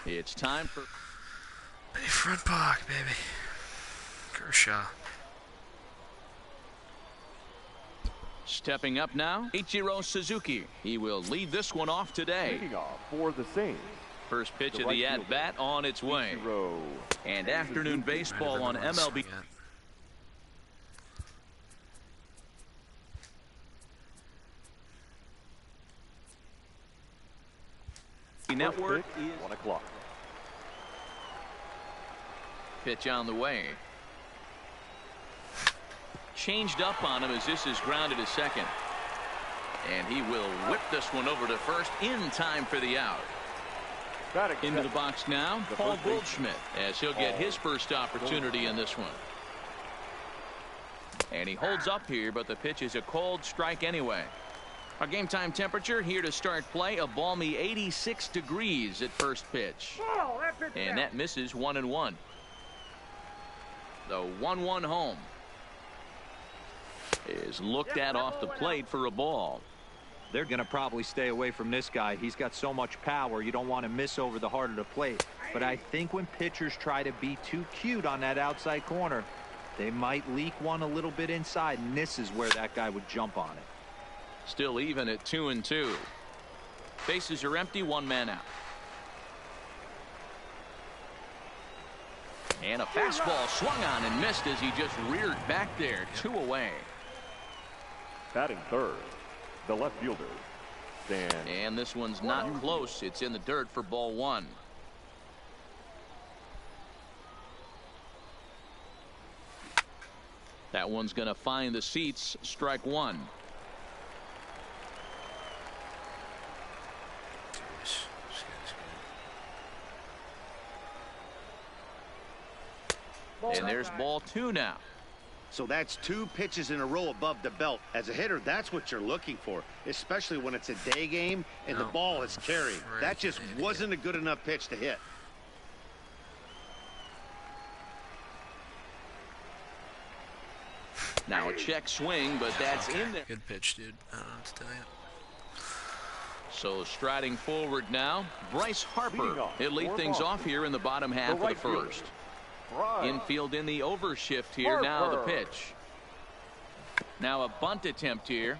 It's time for Hey, front block, baby. Kershaw. stepping up now, Ichiro Suzuki. He will lead this one off today. Leading off for the Saints. First pitch of right the at-bat on its way. Ichiro And afternoon baseball on MLB Network. First pitch, 1 o'clock. Pitch on the way. Changed up on him as this is grounded to second. And he will whip this one over to first in time for the out. Batting Into set. the box now, The Paul first baseman. Goldschmidt, as he'll get his first opportunity in this one. And he holds up here, but the pitch is a cold strike anyway. Our game time temperature here to start play, a balmy 86 degrees at first pitch. And that misses 1-1. The 1-1 home is looked at off the plate for a ball. They're going to probably stay away from this guy. He's got so much power. You don't want to miss over the heart of the plate. But I think when pitchers try to be too cute on that outside corner, they might leak one a little bit inside, and this is where that guy would jump on it. Still even at 2-2. Bases are empty, one man out. And a fastball swung on and missed as he just reared back there. 2 away. Batting third, the left fielder, Dan. And this one's not close. It's in the dirt for ball 1. That one's going to find the seats. Strike 1. And there's ball 2 now. So that's 2 pitches in a row above the belt. As a hitter, that's what you're looking for, especially when it's a day game and the ball is carried. That just wasn't a good enough pitch to hit. Now a check swing, but that's in there. Good pitch, dude. I don't know what to tell you. So striding forward now, Bryce Harper. Leading off He'll lead for things Boston, off here in the bottom half the of the right fielder, first. Bryce Infield in the overshift here. Now the Harper. pitch. Now a bunt attempt here.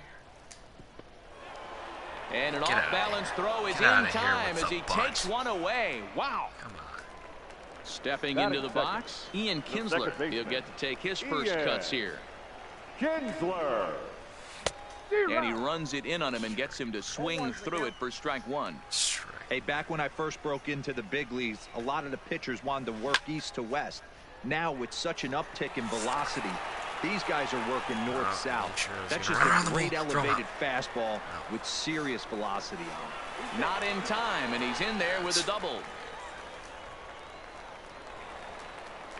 And an Get outta off-balance throw is Get in outta here time with as the he bunt. takes one away. Wow. Come on. Stepping Batting into the second, box, Ian the second Kinsler. baseman, He'll get to take his first Ian cuts here. Kinsler. And he runs it in on him and gets him to swing through it for strike 1. Strike. Hey, back when I first broke into the big leagues, a lot of the pitchers wanted to work east to west. Now, with such an uptick in velocity, these guys are working north-south. sure That's it's just around a the great ball. Throw him elevated fastball with serious velocity on it. Not in time, and he's in there with a double.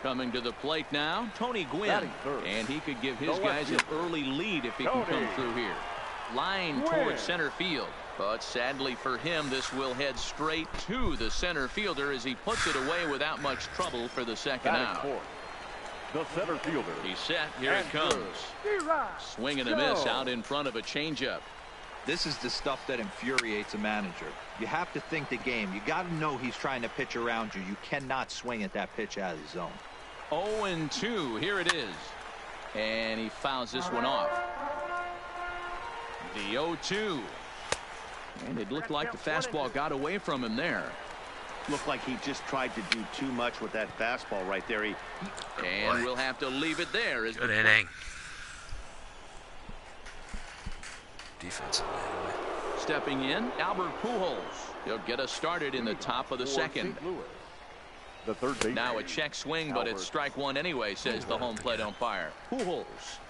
Coming to the plate now, Tony Gwynn. Batting third, And he could give his the guys an left fielder, early lead if he can Tony come through here. Line Gwynn. towards center field. But sadly for him, this will head straight to the center fielder as he puts it away without much trouble for the second Batting out. fourth, the center fielder. He's set. Here it comes. Swing and a miss out in front of a changeup. This is the stuff that infuriates a manager. You have to think the game. You got to know he's trying to pitch around you. You cannot swing at that pitch out of the zone. 0-2. Here it is. And he fouls this one off. The 0-2. And it looked like the fastball got away from him there. Looked like he just tried to do too much with that fastball right there. And we'll have to leave it there. As Good inning. Defensive anyway. stepping in, Albert Pujols. He'll get us started in the top of the For second. St. Louis, the third baseman. Now a check swing, but it's strike 1 anyway, says the home plate umpire. Pujols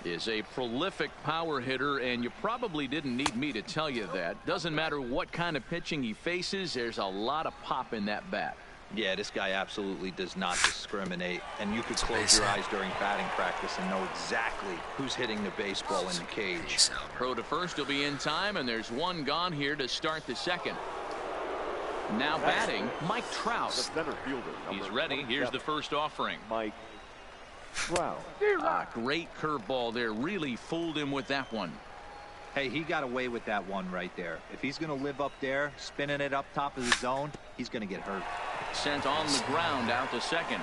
is a prolific power hitter, and you probably didn't need me to tell you that. Doesn't matter what kind of pitching he faces, there's a lot of pop in that bat. Yeah, this guy absolutely does not discriminate. And you could close base your hit. eyes during batting practice and know exactly who's hitting the baseball in the cage. Peace out, bro. Throw to first will be in time, and there's one gone here to start the second. Now batting, Mike The Trout. center fielder. He's number ready. Here's 27, the first offering. Mike Trout. Great curveball there. Really fooled him with that one. Hey, he got away with that one right there. If he's going to live up there, spinning it up top of the zone, he's going to get hurt. sent on the ground out to second.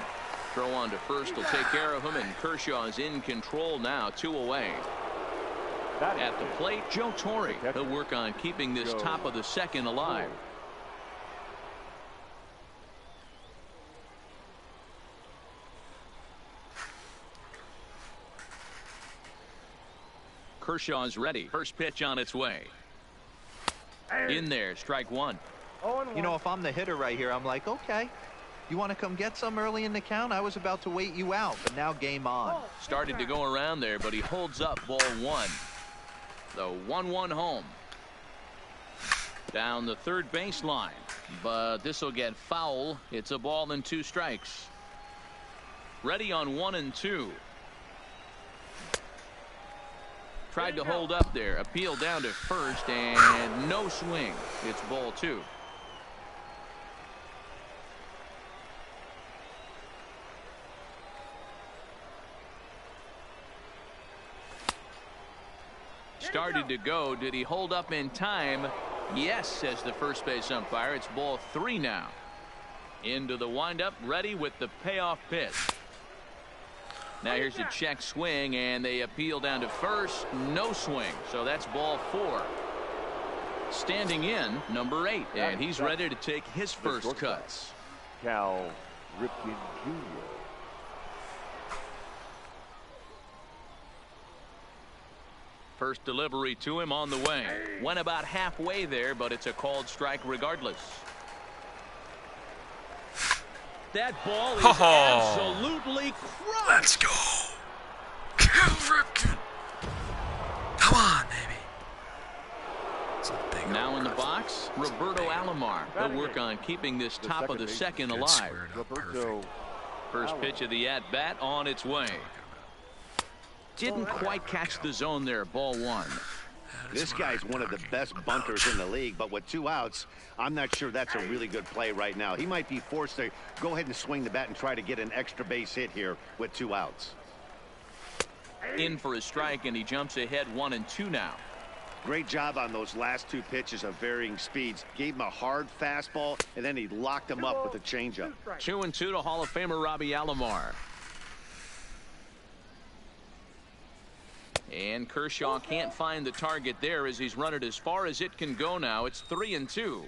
Throw on to first will take care of him, and Kershaw is in control now, 2 away. At the plate, Joe Torre. He'll work on keeping this top of the second alive. Kershaw's ready. First pitch on its way. In there, strike one. You know, if I'm the hitter right here, I'm like, okay, you want to come get some early in the count? I was about to wait you out, but now game on. Started to go around there, but he holds up ball one. The 1-1 home. Down the third baseline, but this will get foul. It's a ball and 2 strikes. Ready on 1 and 2. Tried to hold up there. Appeal down to first, and no swing. It's ball 2. Started to go. Did he hold up in time? Yes, says the first base umpire. It's ball 3 now. Into the windup, ready with the payoff pitch. Now here's a check swing, and they appeal down to first. No swing, so that's ball 4. Standing in, number 8, and he's ready to take his first cuts. Cal Ripken Jr. First delivery to him on the way. Went about halfway there, but it's a called strike regardless. That ball is absolutely crushed. Let's go. Cal Ripken. Come on, baby. Now in the box, Roberto Alomar. He'll work on keeping this top of the second alive. First pitch of the at-bat on its way. Didn't quite catch the zone there, ball 1. This guy's one of the best bunters in the league, but with 2 outs, I'm not sure that's a really good play right now. He might be forced to go ahead and swing the bat and try to get an extra base hit here with 2 outs. In for a strike, and he jumps ahead 1 and 2 now. Great job on those last 2 pitches of varying speeds. Gave him a hard fastball, and then he locked him up with a changeup. 2 and 2 to Hall of Famer Robbie Alomar. And Kershaw can't find the target there as he's run it as far as it can go now. It's 3 and 2.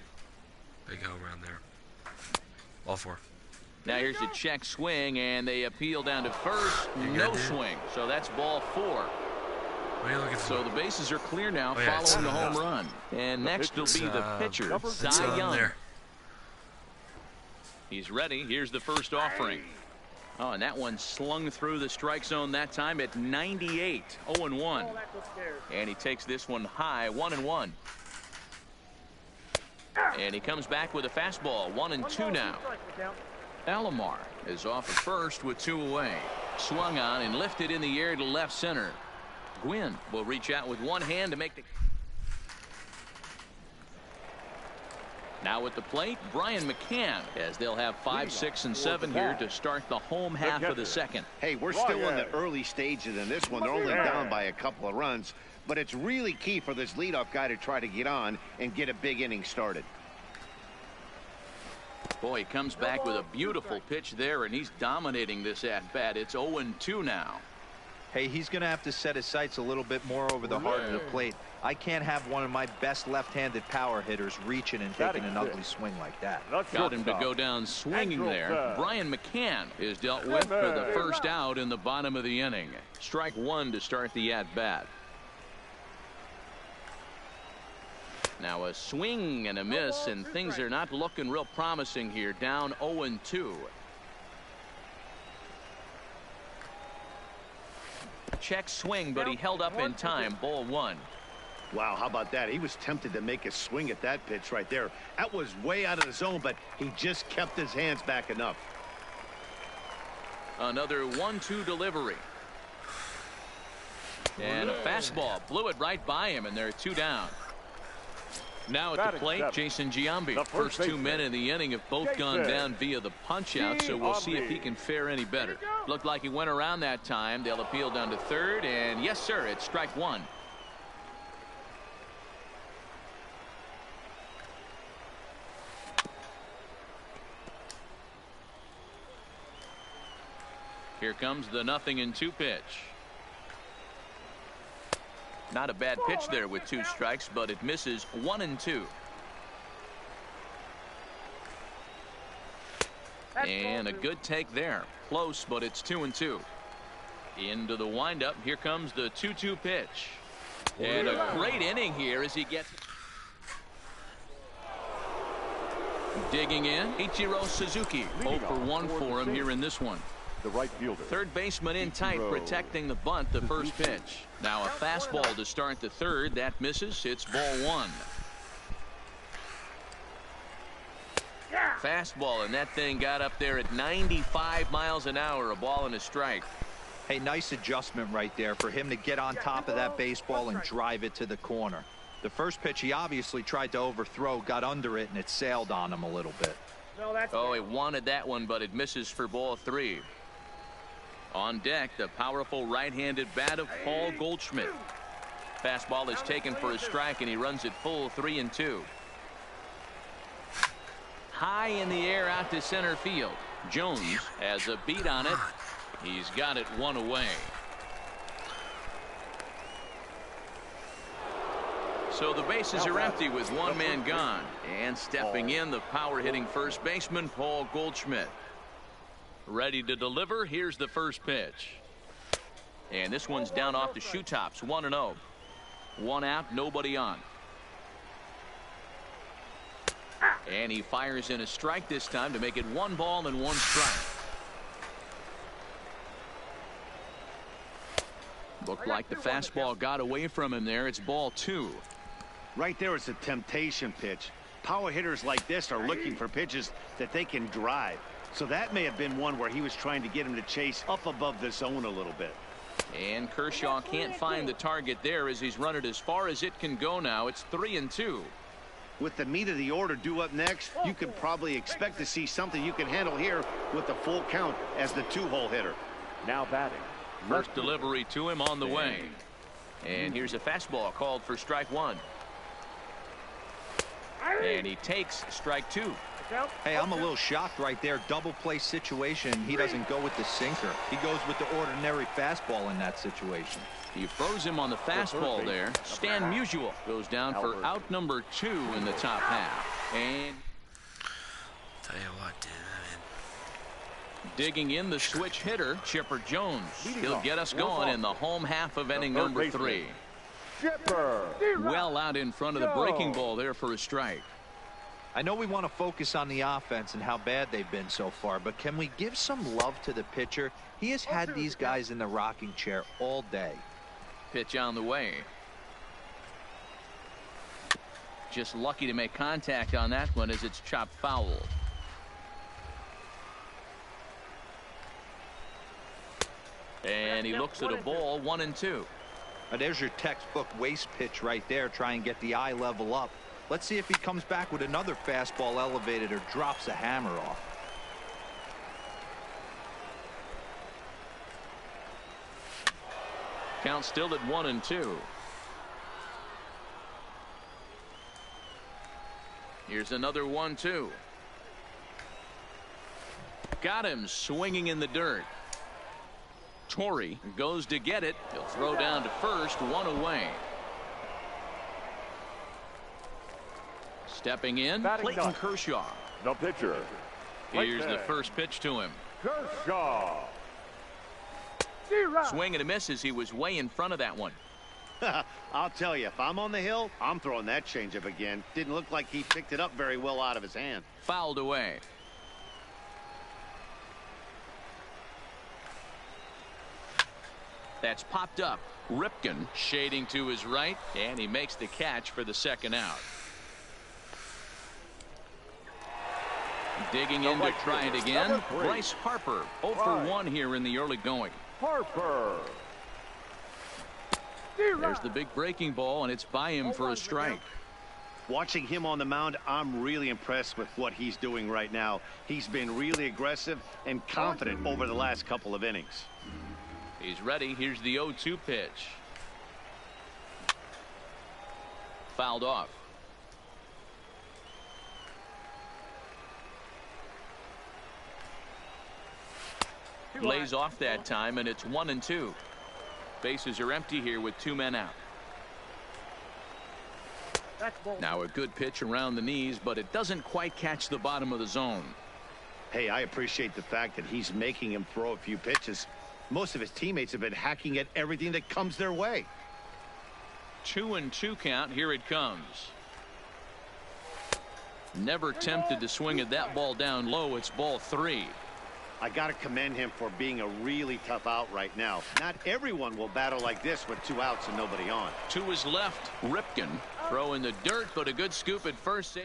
Big go around there. Ball 4. Now here's a check swing, and they appeal down to first. No swing, so that's ball 4. What are you looking for? So the bases are clear now following the home run. And next will be the pitcher, Cy Young. He's ready. Here's the first offering. Oh, and that one slung through the strike zone that time at 98. 0-1. And he takes this one high, 1-1. And he comes back with a fastball, 1 and 2 now. Alomar is off at first with 2 away. Swung on and lifted in the air to left center. Gwynn will reach out with one hand to make the. Now at the plate, Brian McCann, as they'll have 5, 6, and 7 here to start the home half of the second. Hey, we're still in the early stages in this one. They're only down by a couple of runs, but it's really key for this leadoff guy to try to get on and get a big inning started. Boy, he comes back with a beautiful pitch there, and he's dominating this at-bat. It's 0-2 now. Hey, he's going to have to set his sights a little bit more over the heart of the plate. I can't have one of my best left-handed power hitters reaching and taking an ugly swing like that. Got him to go down swinging there. Brian McCann is dealt with for the first out in the bottom of the inning. Strike 1 to start the at-bat. Now a swing and a miss, and things are not looking real promising here. Down 0-2. Check swing, but he held up in time. Ball 1. Wow, how about that? He was tempted to make a swing at that pitch right there. That was way out of the zone, but he just kept his hands back enough. Another 1-2 delivery. And a fastball blew it right by him, and they're 2 down. Now at the plate, Jason Giambi. First 2 men in the inning have both gone down via the punch out, so we'll see if he can fare any better. Looked like he went around that time. They'll appeal down to third, and yes, sir, it's strike 1. Here comes the 0-2 pitch. Not a bad pitch there with 2 strikes, but it misses 1-2. And a good take there. Close, but it's 2-2. Into the windup. Here comes the 2-2 pitch. And a great inning here as he gets digging in. Ichiro Suzuki. 0 for 1 for him here in this one. The right fielder. Third baseman in tight, protecting the bunt. The first pitch. Now a fastball to start the third. That misses. It's ball 1. Fastball, and that thing got up there at 95 miles an hour. A ball and a strike. Hey, nice adjustment right there for him to get on top of that baseball and drive it to the corner. The first pitch he obviously tried to overthrow, got under it, and it sailed on him a little bit. Oh, he wanted that one, but it misses for ball 3. On deck, the powerful right-handed bat of Paul Goldschmidt. Fastball is taken for a strike, and he runs it full 3-2. High in the air out to center field. Jones has a beat on it. He's got it 1 away. So the bases are empty with 1 man gone. And stepping in, the power-hitting first baseman, Paul Goldschmidt. Ready to deliver. Here's the first pitch. And this one's down off the shoe tops. 1-0. 1 out, nobody on. And he fires in a strike this time to make it 1 ball and 1 strike. Looked like the fastball got away from him there. It's ball 2. Right there, it's a temptation pitch. Power hitters like this are looking for pitches that they can drive. So that may have been one where he was trying to get him to chase up above the zone a little bit. And Kershaw can't find the target there as he's run it as far as it can go now. It's 3-2. With the meat of the order due up next, you could probably expect to see something you can handle here with the full count as the 2-hole hitter. Now batting. First delivery to him on the way. And here's a fastball called for strike 1. And he takes strike 2. Hey, I'm a little shocked right there. Double play situation. He doesn't go with the sinker. He goes with the ordinary fastball in that situation. He froze him on the fastball there. Stan Musial goes down for out number 2 in the top half. And Tell you what, dude. digging in, the switch hitter, Chipper Jones. He'll get us going in the home half of inning number 3. Chipper. Well out in front of the breaking ball there for a strike. I know we want to focus on the offense and how bad they've been so far, but can we give some love to the pitcher? He has had these guys in the rocking chair all day. Pitch on the way. Just lucky to make contact on that one as it's chopped foul. And he looks at a ball, 1-2. There's your textbook waste pitch right there. Try and get the eye level up. Let's see if he comes back with another fastball elevated or drops a hammer off. Count still at 1-2. Here's another 1-2. Got him swinging in the dirt. Torrey goes to get it. He'll throw down to first, 1 away. Stepping in, Clayton Kershaw. The pitcher. Here's the first pitch to him. Kershaw. Swing and a miss as he was way in front of that one. I'll tell you, if I'm on the hill, I'm throwing that changeup again. Didn't look like he picked it up very well out of his hand. Fouled away. That's popped up. Ripken shading to his right, and he makes the catch for the second out. Digging in to try it again. Bryce Harper, 0 for 1 here in the early going. Harper. There's the big breaking ball, and it's by him for a strike. Watching him on the mound, I'm really impressed with what he's doing right now. He's been really aggressive and confident over the last couple of innings. He's ready. Here's the 0-2 pitch. Fouled off. Lays off that time, and it's 1-2. Bases are empty here with 2 men out. Now a good pitch around the knees, but it doesn't quite catch the bottom of the zone. Hey, I appreciate the fact that he's making him throw a few pitches. Most of his teammates have been hacking at everything that comes their way. 2-2 count. Here it comes. Never tempted to swing at that ball down low. It's ball 3. I got to commend him for being a really tough out right now. Not everyone will battle like this with 2 outs and nobody on. To his left, Ripken throw in the dirt, but a good scoop at first.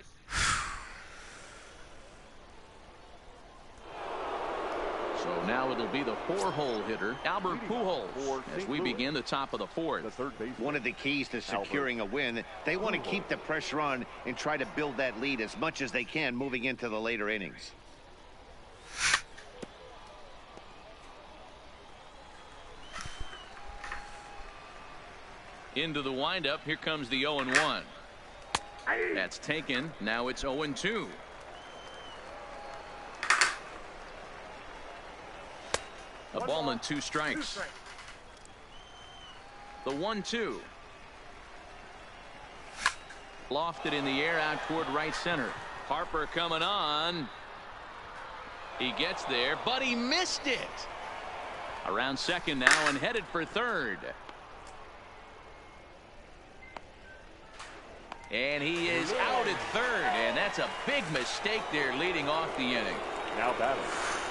So now it'll be the 4-hole hitter, Albert Pujols, as we begin the top of the 4th. One of the keys to securing a win, they want to keep the pressure on and try to build that lead as much as they can moving into the later innings. Into the windup. Here comes the 0-1. That's taken. Now it's 0-2. A ball and 2 strikes. The 1-2. Lofted in the air out toward right center. Harper coming on. He gets there, but he missed it. Around second now and headed for third. And he is out at third, and that's a big mistake there leading off the inning. Now batting.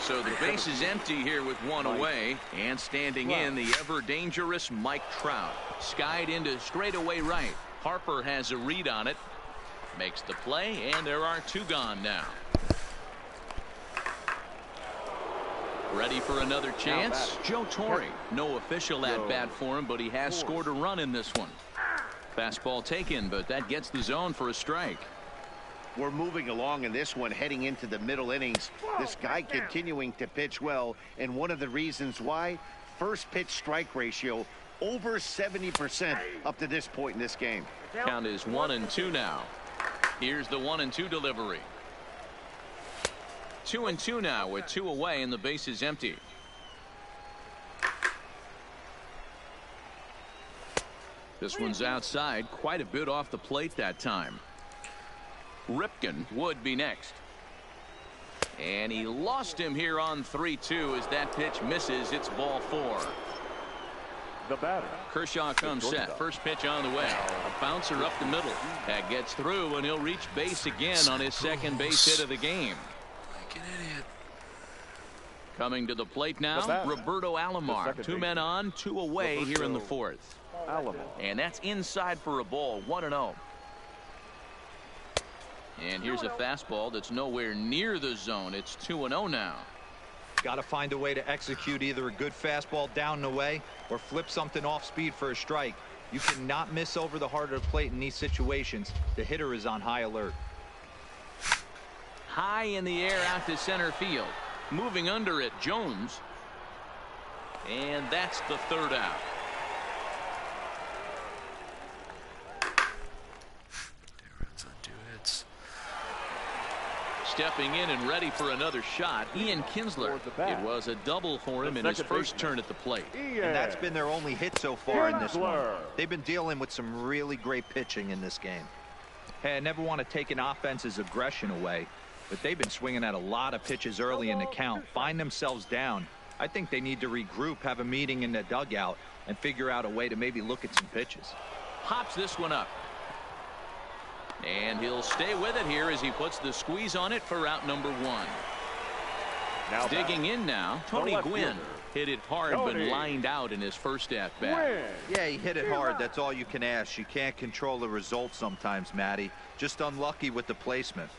So the base is empty here with 1 away, and standing in the ever dangerous Mike Trout. Skied into straightaway right. Harper has a read on it, makes the play, and there are 2 gone now. Ready for another chance? Joe Torre. No official at bat for him, but he has scored a run in this one. Fastball taken, but that gets the zone for a strike. We're moving along in this one, heading into the middle innings. This guy continuing to pitch well, and one of the reasons why, first pitch strike ratio over 70% up to this point in this game. Count is 1-2 now. Here's the 1-2 delivery. 2-2 now with 2 away, and the base is empty. This one's outside, quite a bit off the plate that time. Ripken would be next. And he lost him here on 3-2 as that pitch misses. It's ball 4. The batter. Kershaw comes set. First pitch on the way. A bouncer up the middle. That gets through, and he'll reach base again on his second base hit of the game. Like an idiot. Coming to the plate now, Roberto Alomar. 2 men on, 2 away here in the 4th. And that's inside for a ball. 1-0. And here's a fastball that's nowhere near the zone. It's 2-0 now. Got to find a way to execute either a good fastball down and away or flip something off speed for a strike. You cannot miss over the heart of the plate in these situations. The hitter is on high alert. High in the air out to center field. Moving under it, Jones. And that's the 3rd out. Stepping in and ready for another shot, Ian Kinsler. It was a double for him in his first turn at the plate. And that's been their only hit so far in this one. They've been dealing with some really great pitching in this game. Hey, I never want to take an offense's aggression away, but they've been swinging at a lot of pitches early in the count, find themselves down. I think they need to regroup, have a meeting in the dugout, and figure out a way to maybe look at some pitches. Hops this one up. And he'll stay with it here as he puts the squeeze on it for out number 1. Now digging in now, Tony Gwynn. Hit it hard, but lined out in his first at-bat. Yeah, he hit it hard. That's all you can ask. You can't control the result sometimes, Matty. Just unlucky with the placement.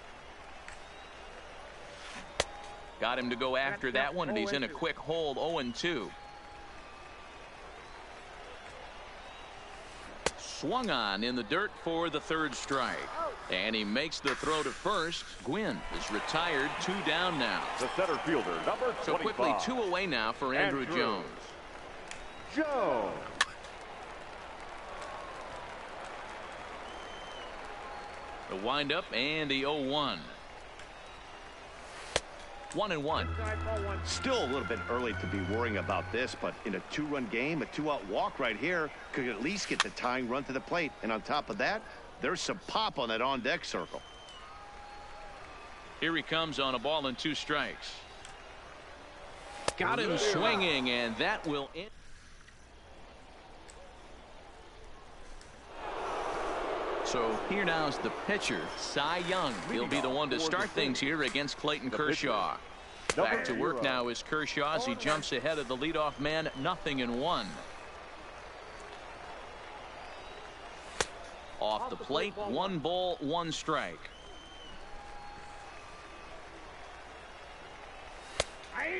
Got him to go after that one, and he's in a quick hold. 0-2. Swung on in the dirt for the 3rd strike. And he makes the throw to first. Gwynn is retired. 2 down now. The center fielder, number 25. So quickly 2 away now for Andrew Jones. The windup and the 0-1. 1-1. Still a little bit early to be worrying about this, but in a two-run game, a two-out walk right here could at least get the tying run to the plate. And on top of that, there's some pop on that on-deck circle. Here he comes on a ball and 2 strikes. Got him swinging, and that will end. So here now is the pitcher, Cy Young. He'll be the one to start things here against Clayton Kershaw. Back to work now is Kershaw as he jumps ahead of the leadoff man, 0-1. Off the plate, 1 ball, 1 strike.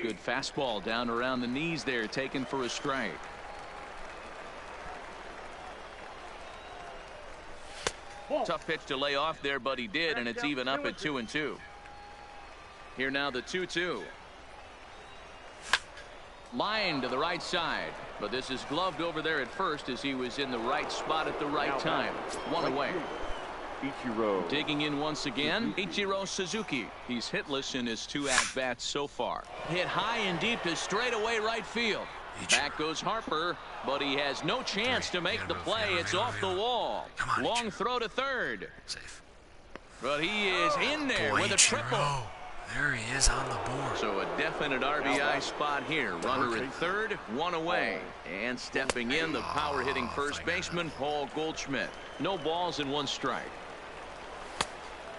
Good fastball down around the knees there, taken for a strike. Tough pitch to lay off there, but he did, and it's even up at 2-2. Here now the 2-2. Line to the right side, but this is gloved over there at first as he was in the right spot at the right time. 1 away. Ichiro. Digging in once again, Ichiro Suzuki. He's hitless in his 2 at-bats so far. Hit high and deep to straightaway right field. Back goes Harper, but he has no chance to make the play. It's off the wall. Long throw to third. Safe. But he is in there with a triple. There he is on the board. So a definite RBI spot here. Runner at third, 1 away. And stepping in, the power-hitting first baseman, Paul Goldschmidt. No balls and 1 strike.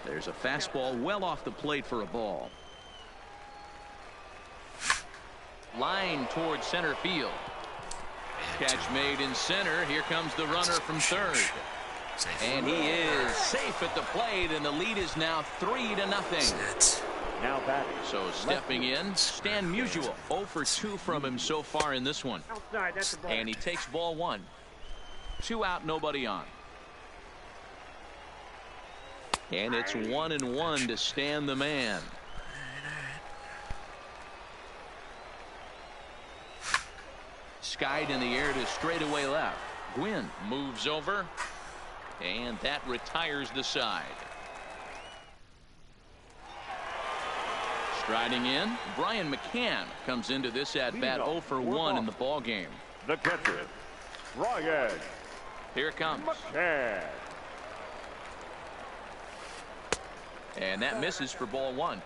There's a fastball well off the plate for a ball. Line towards center field. Catch made in center. Here comes the runner from third. And he is safe at the plate, and the lead is now 3-0. Now batting. So stepping in, Stan Musial. 0 for 2 from him so far in this one. And he takes ball 1. 2 out, nobody on. And it's 1-1 to Stan the man. Skied in the air to straightaway left. Gwynn moves over, and that retires the side. Striding in, Brian McCann comes into this at-bat 0 for 1 in the ball game. The catcher, Brian. Here it comes. McCann. And that misses for ball 1.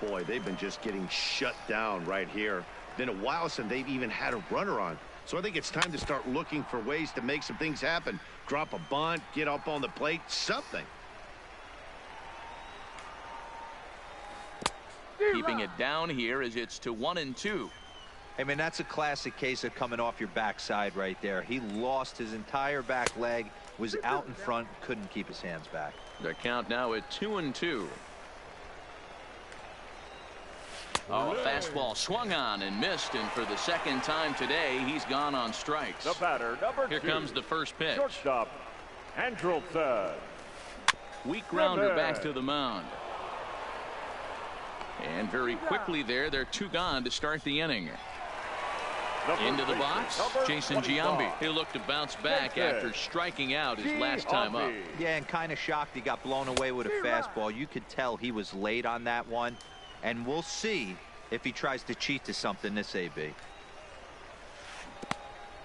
Boy, they've been just getting shut down right here. Been a while since they've even had a runner on. So I think it's time to start looking for ways to make some things happen. Drop a bunt, get up on the plate, something. Keeping it down here as it's to 1-2. I mean, that's a classic case of coming off your backside right there. He lost his entire back leg, was out in front, couldn't keep his hands back. The count now at 2-2. Oh, a fastball swung on and missed, and for the second time today, he's gone on strikes. The batter, number 2. Here comes the first pitch. Shortstop, Andrelton. Weak grounder back to the mound. And very quickly there, they're 2 gone to start the inning. Into the box, Jason Giambi. He'll look to bounce back after striking out his last time up. Yeah, and kind of shocked he got blown away with a fastball. You could tell he was late on that one. And we'll see if he tries to cheat to something this AB.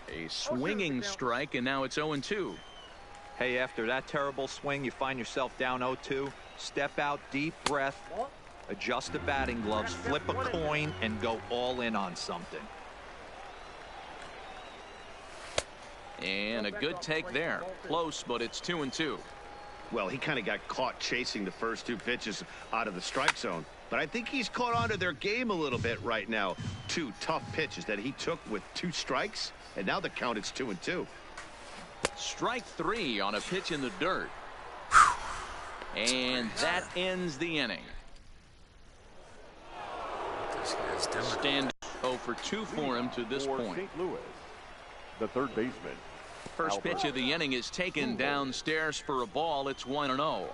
A swinging strike, and now it's 0-2. Hey, after that terrible swing, you find yourself down 0-2. Step out, deep breath, adjust the batting gloves, flip a coin, and go all in on something. And a good take there. Close, but it's 2-2. Well, he kind of got caught chasing the first 2 pitches out of the strike zone. But I think he's caught on to their game a little bit right now. 2 tough pitches that he took with 2 strikes, and now the count is 2-2. Strike 3 on a pitch in the dirt. And that ends the inning. Stand 0 for 2 for him to this point. St. Louis, the third baseman. First pitch of the inning is taken downstairs for a ball. It's 1-0.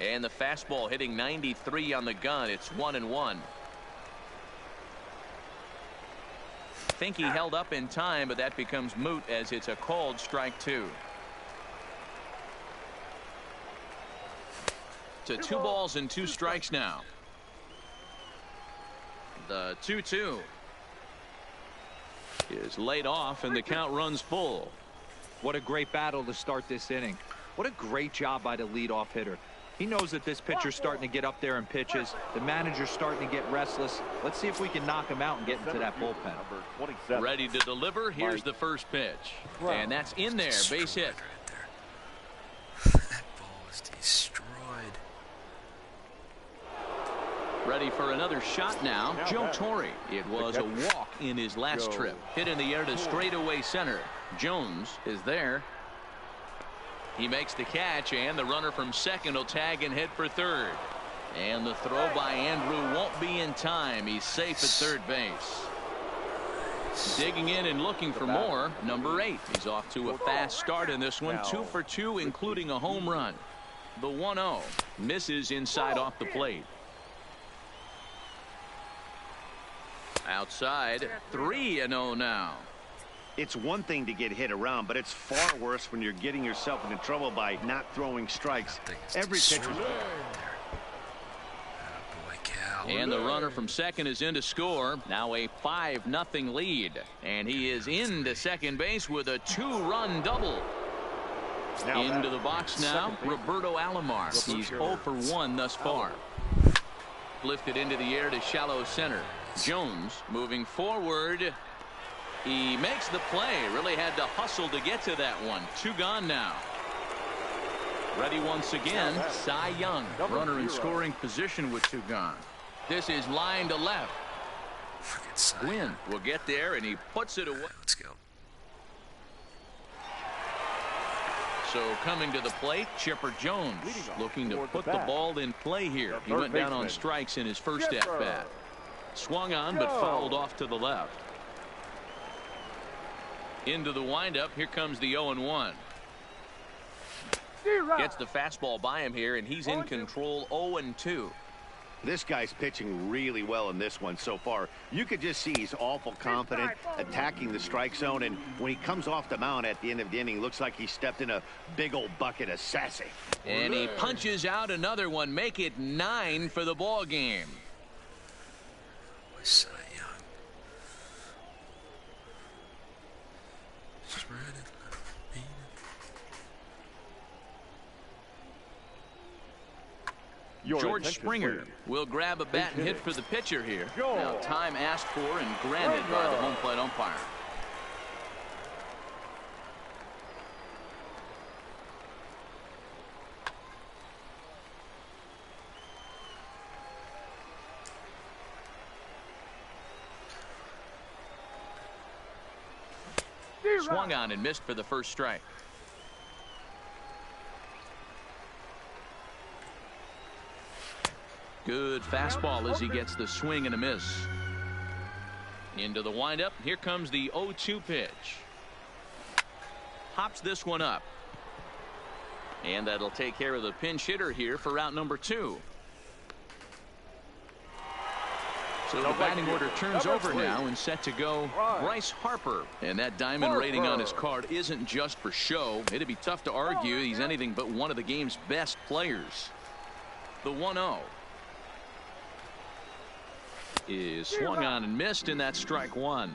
And the fastball hitting 93 on the gun. It's 1-1. Think he held up in time, but that becomes moot as it's a called strike 2. to 2 balls and 2 strikes now. The 2-2 is laid off, and the count runs full. What a great battle to start this inning. What a great job by the leadoff hitter. He knows that this pitcher's starting to get up there in pitches. The manager's starting to get restless. Let's see if we can knock him out and get into that bullpen. Number 27. Ready to deliver. Here's the first pitch. And that's in there. Base hit. Right there. That ball is destroyed. Ready for another shot now. Joe Torre. It was a walk in his last trip. Hit in the air to straightaway center. Jones is there. He makes the catch, and the runner from second will tag and head for third. And the throw by Andrew won't be in time. He's safe at third base. Digging in and looking for more, number 8. He's off to a fast start in this one. 2 for 2, including a home run. The 1-0 misses inside off the plate. Outside, 3-0 now. It's one thing to get hit around, but it's far worse when you're getting yourself into trouble by not throwing strikes. Every pitcher's and the runner from second is in to score. Now a 5-0 lead, and he is into second base with a 2-run double. Into the box now, Roberto Alomar. He's 0 for 1 thus far. Lifted into the air to shallow center. Jones moving forward. He makes the play. Really had to hustle to get to that one. 2 gone now. Ready once again. Cy Young. Runner in scoring position with 2 gone. This is line to left. Gwynn will get there, and he puts it away. Let's go. So coming to the plate, Chipper Jones looking to put the ball in play here. He went down on strikes in his first at-bat. Swung on, but fouled off to the left. Into the windup. Here comes the 0-1. Gets the fastball by him here, and he's in control. 0-2. This guy's pitching really well in this one so far. You could just see he's awful confident, attacking the strike zone, and when he comes off the mound at the end of the inning, looks like he stepped in a big old bucket of sassy. And he punches out another one. Make it 9 for the ball game. Cy Young. Spread it. George Springer will grab a bat and hit for the pitcher here. Now time asked for and granted by the home plate umpire. Swung on and missed for the first strike. Good fastball as he gets the swing and a miss. Into the windup. Here comes the 0-2 pitch. Hops this one up. And that'll take care of the pinch hitter here for route number 2. So the batting order turns over now and set to go Bryce Harper. And that diamond rating on his card isn't just for show. It'd be tough to argue he's anything but one of the game's best players. The 1-0 is swung on and missed, and that's strike 1.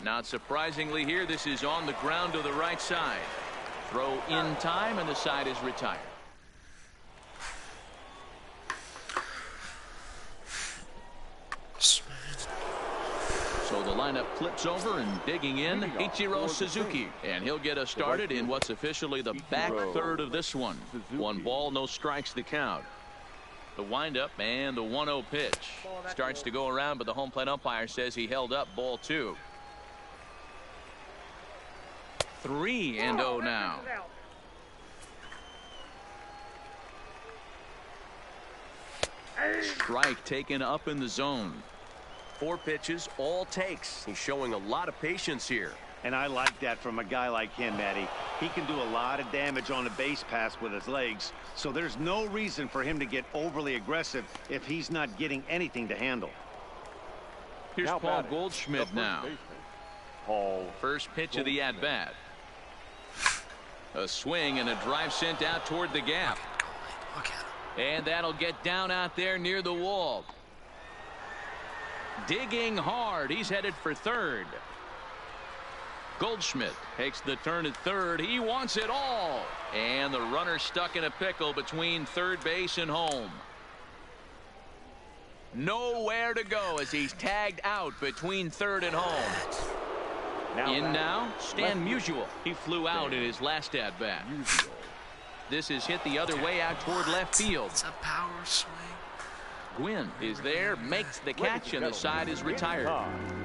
Not surprisingly here, this is on the ground to the right side. Throw in time, and the side is retired. So the lineup flips over, and digging in, Ichiro Suzuki. And he'll get us started in what's officially the back third of this one. 1 ball, no strikes the count. The windup and the 1-0 pitch. Starts to go around, but the home plate umpire says he held up ball 2. 3-0 now. Strike taken up in the zone. 4 pitches, all takes. He's showing a lot of patience here. And I like that from a guy like him, Matty. He can do a lot of damage on a base pass with his legs, so there's no reason for him to get overly aggressive if he's not getting anything to handle. Here's Paul Goldschmidt now. Paul. First pitch of the at-bat. A swing and a drive sent out toward the gap. Look at him. And that'll get down out there near the wall. Digging hard. He's headed for third. Goldschmidt takes the turn at third. He wants it all. And the runner stuck in a pickle between third base and home. Nowhere to go as he's tagged out between third and home. Now, Stan Musial. He flew out in his last at-bat. This is hit the other way out toward left field. It's a power swing. Gwynn is there, makes the catch, and the side is retired.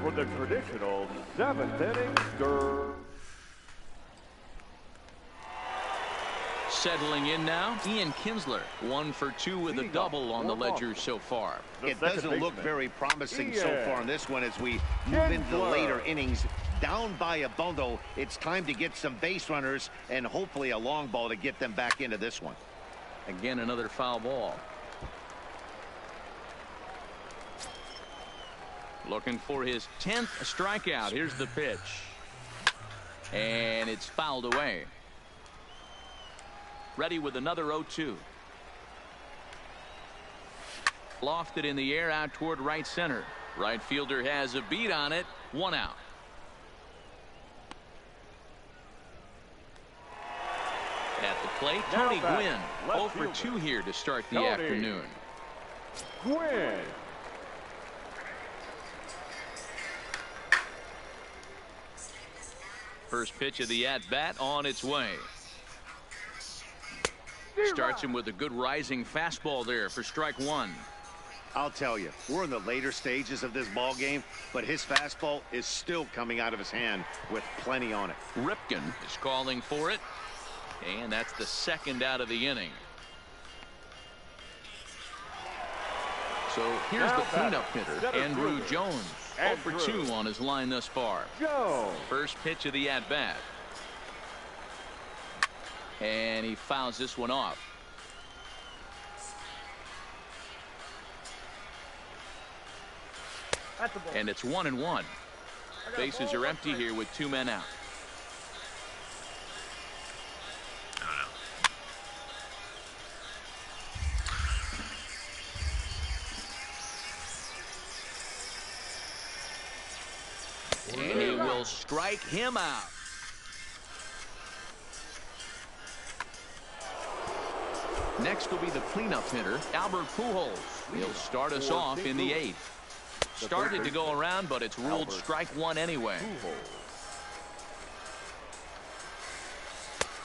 For the traditional 7th inning stir. Settling in now, Ian Kinsler, 1 for 2 with a double on the ledger so far. It doesn't look very promising so far in this one as we move into the later innings. Down by a bundle, it's time to get some base runners and hopefully a long ball to get them back into this one. Again, another foul ball. Looking for his 10th strikeout. Here's the pitch. And it's fouled away. Ready with another 0-2. Lofted in the air out toward right center. Right fielder has a beat on it. 1 out. At the plate, Tony Gwynn. 0 for 2 here to start the afternoon. Gwynn. First pitch of the at-bat on its way. Starts him with a good rising fastball there for strike 1. I'll tell you, we're in the later stages of this ball game, but his fastball is still coming out of his hand with plenty on it. Ripken is calling for it, and that's the second out of the inning. So here's the cleanup hitter, Andruw Jones. 0 for 2 on his line thus far. First pitch of the at-bat. And he fouls this one off. And it's 1-1. Bases are empty here with 2 men out. And he will strike him out. Next will be the cleanup hitter, Albert Pujols. He'll start us off in the 8th. Started to go around, but it's ruled strike 1 anyway.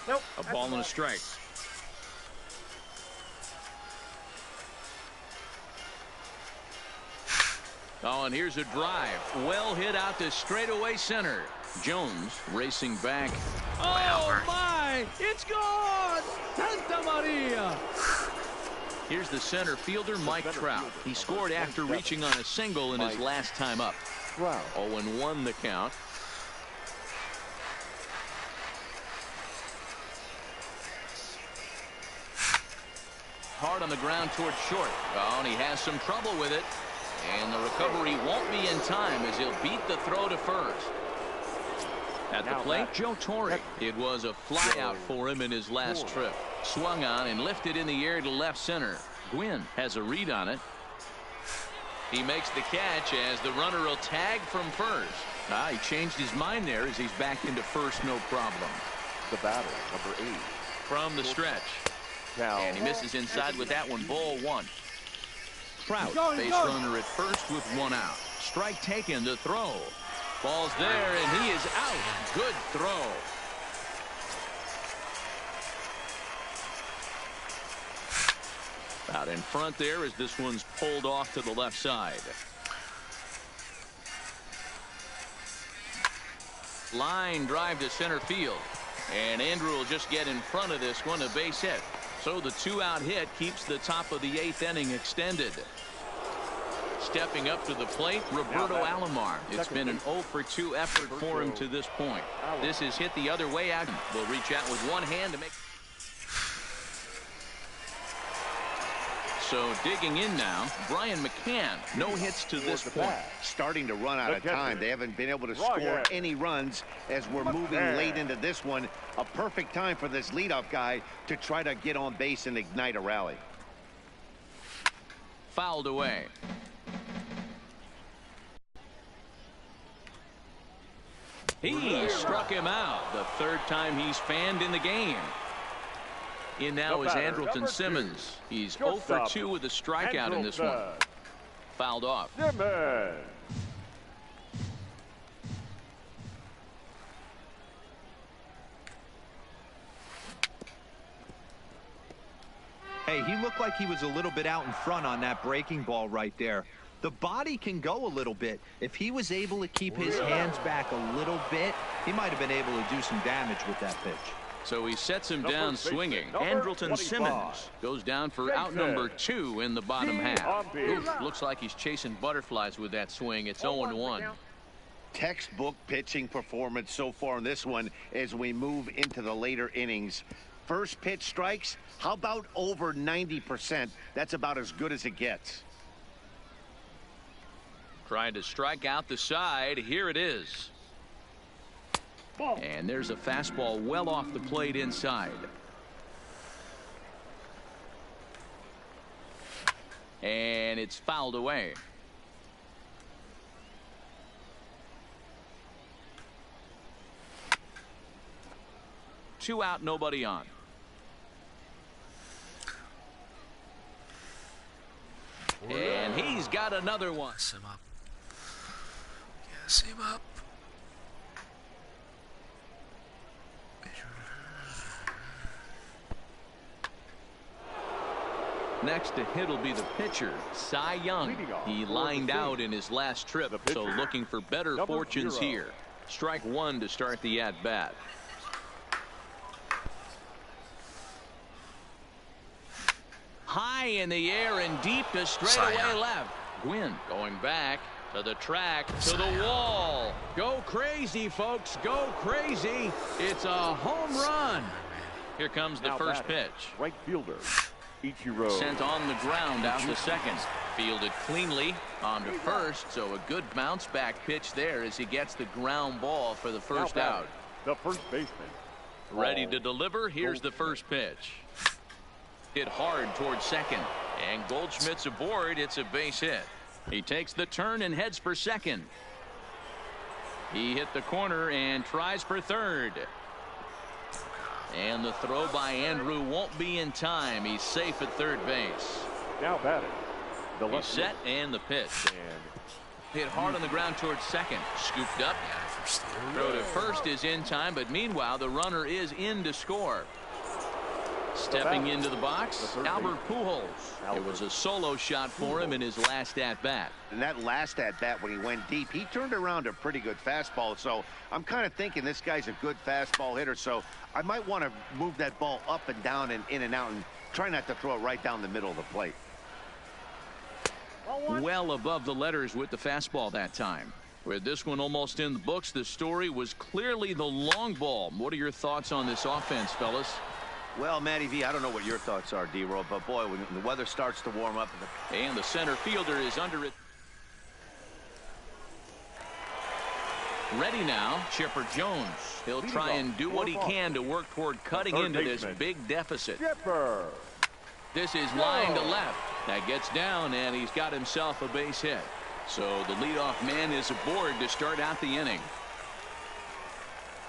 Nope. A ball and a strike. Oh, and here's a drive. Well hit out to straightaway center. Jones racing back. Oh, my! It's gone! Santa Maria! Here's the center fielder, Mike Trout. He scored after reaching on a single in his last time up. 0-1 the count. Hard on the ground toward short. Oh, and he has some trouble with it. And the recovery won't be in time as he'll beat the throw to first. At the plate, Joe Torre. It was a flyout for him in his last trip. Swung on and lifted in the air to left center. Gwynn has a read on it. He makes the catch as the runner will tag from first. He changed his mind there as he's back into first, no problem. The batter, number 8. From the stretch. And he misses inside with that one. Ball 1. Trout, base runner at first with 1 out. Strike taken, the throw. Ball's there, and he is out. Good throw. Out in front there as this one's pulled off to the left side. Line drive to center field. And Andruw will just get in front of this one, a base hit. So the 2-out hit keeps the top of the 8th inning extended. Stepping up to the plate, Roberto Alomar. It's been an 0 for 2 effort for him to this point. This is hit the other way out. Will reach out with one hand to make. So digging in now, Brian McCann. No hits to this point. Starting to run out of time. They haven't been able to score any runs as we're moving late into this one. A perfect time for this leadoff guy to try to get on base and ignite a rally. Fouled away. He struck him out. The third time he's fanned in the game. In now is Andrelton Simmons. He's 0 for 2 with a strikeout in this one. Fouled off. Simmons. Hey, he looked like he was a little bit out in front on that breaking ball right there. The body can go a little bit. If he was able to keep his hands back a little bit, he might have been able to do some damage with that pitch. So he sets him down swinging. Andrelton Simmons goes down for out number 2 in the bottom half. Oof, looks like he's chasing butterflies with that swing. It's 0-1. Textbook pitching performance so far in this one as we move into the later innings. First pitch strikes, how about over 90%? That's about as good as it gets. Trying to strike out the side. Here it is. And there's a fastball well off the plate inside. And it's fouled away. Two out, nobody on. And he's got another one. Gas him up. Gas him up. Next to hit will be the pitcher, Cy Young. He lined out in his last trip, so looking for better fortunes here. Strike one to start the at-bat. High in the air and deep to straightaway left. Gwynn going back to the track, to the wall. Go crazy, folks. Go crazy. It's a home run. Here comes the first pitch. Right fielder, Ichiro. Sent on the ground out to second. Fielded cleanly on to first, so a good bounce back pitch there as he gets the ground ball for the first out. The first baseman. Ready to deliver. Here's the first pitch. Hit hard towards second, and Goldschmidt's aboard. It's a base hit. He takes the turn and heads for second. He hit the corner and tries for third. And the throw by Andrew won't be in time. He's safe at third base. Now batting. The He's set and the pitch. Hit hard on the ground towards second. Scooped up. Throw to first is in time, but meanwhile the runner is in to score. Stepping into the box, Albert Pujols. It was a solo shot for him in his last at-bat. And that last at-bat when he went deep, he turned around a pretty good fastball. So I'm kind of thinking this guy's a good fastball hitter. So I might want to move that ball up and down and in and out and try not to throw it right down the middle of the plate. Well above the letters with the fastball that time. With this one almost in the books, the story was clearly the long ball. What are your thoughts on this offense, fellas? Well, Matty V, I don't know what your thoughts are, D-Roll, but boy, when the weather starts to warm up. And the center fielder is under it. Ready now, Chipper Jones. He'll try and do what he can to work toward cutting into this big deficit. Chipper. This is line to left. That gets down, and he's got himself a base hit. So the leadoff man is aboard to start out the inning.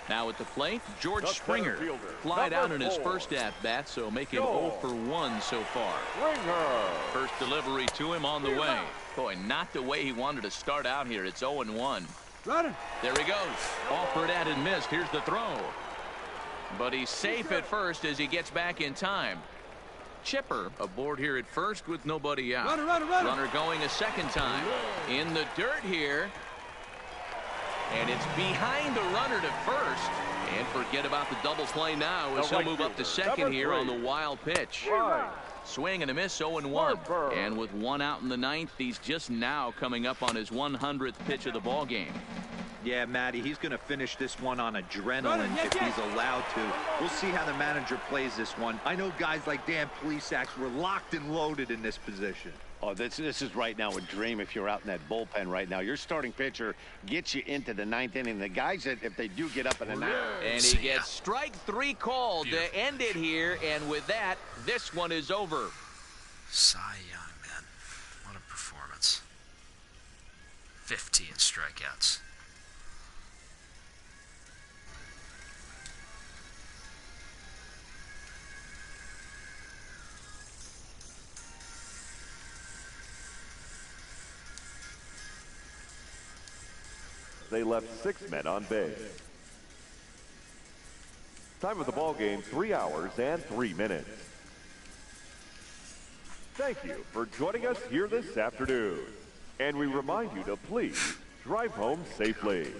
Now at the plate, George Springer. Flied out in his first at-bat, so make him 0 for 1 so far. First delivery to him on the way. Boy, not the way he wanted to start out here. It's 0-1. There he goes. Offered at and missed. Here's the throw. But he's safe at first as he gets back in time. Chipper aboard here at first with nobody out. Runner going a second time. In the dirt here. And it's behind the runner to first. And forget about the double play now as he'll move up to second here on the wild pitch. Swing and a miss, 0-1. And with one out in the ninth, he's just now coming up on his 100th pitch of the ball game. Yeah, Matty, he's going to finish this one on adrenaline if he's allowed to. We'll see how the manager plays this one. I know guys like Dan Plesac were locked and loaded in this position. Oh, this is right now a dream if you're out in that bullpen right now. Your starting pitcher gets you into the 9th inning. The guys, that if they do get up in the 9th. And he gets strike 3 called to end it here. And with that, this one is over. Cy Young, man. What a performance. 15 strikeouts. They left 6 men on base. Time of the ball game, 3 hours and 3 minutes. Thank you for joining us here this afternoon. And we remind you to please drive home safely.